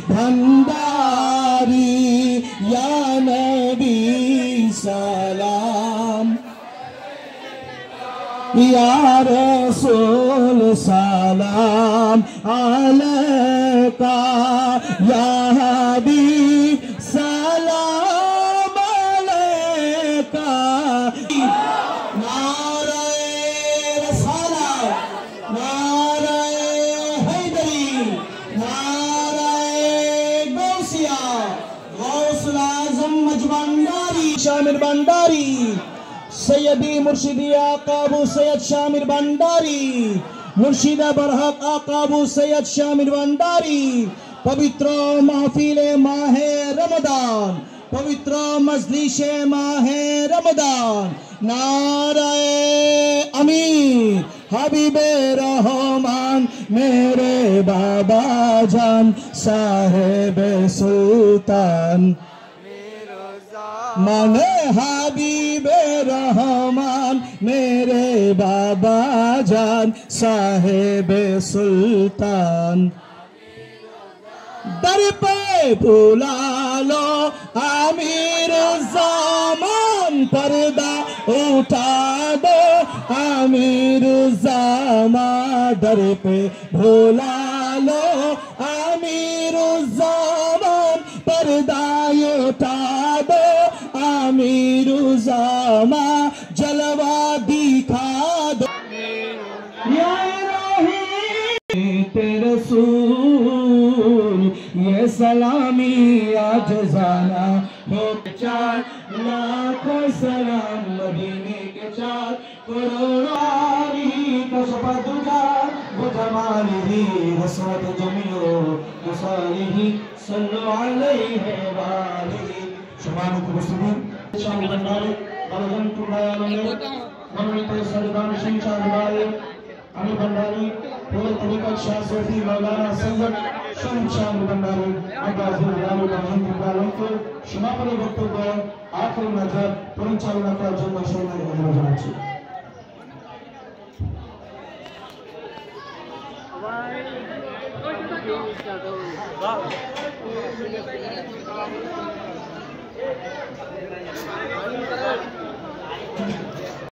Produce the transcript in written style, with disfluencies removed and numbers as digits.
भंडारी या नबी सलाम या रसूल सलाम अलैका या हबीब सलाम अलैका नारे रसालत नारे हैदरी नारे गौसिया गौसुल आज़म मजबंडारी शामिर भंडारी सैयदी मुर्शिदी आका अबू सैयद शामिर भंडारी मुर्शिदा बरहक आका अबू सैयद शामिर भंडारी पवित्र महफिले माहे रमदान पवित्र मजलिसे माहे रमदान नाराए अमीर हबीबे रहमान मेरे बाबा जान साहेबे सुल्तान माने हबीबे रहमान मेरे बाबा जान साहेबे सुल्तान दर पे बुला लो आमिर ज़मान पर्दा उठा दो आमिर ज़मान दर पे बुला लो आमिर ज़मान पर्दा उठा दो आमिर ज़मान जलवा दिखा दो या इलाही तेरे रसूल ये सलामी आज जाना हो चार लाखों सलाम मदीने के चार करोड़ारी कसबतुजा वो जमाली हसरत जमियो मुसालिही सल्लु अलैहि वालिही शुभानु कुबुसुबुन शामिल भंडारी बलगन कुबायाने मनमित सरदार सिंह चांदबाई अली भंडारी पूरे तरीका शाह सूफी मौलाना सैयद शामिल भंडारी आगाज़ रालू रहमान कुबालों को समापन वक्तव्य आखिरी नजर परिचालन का जन्म शोना निर्वहणाची Wow.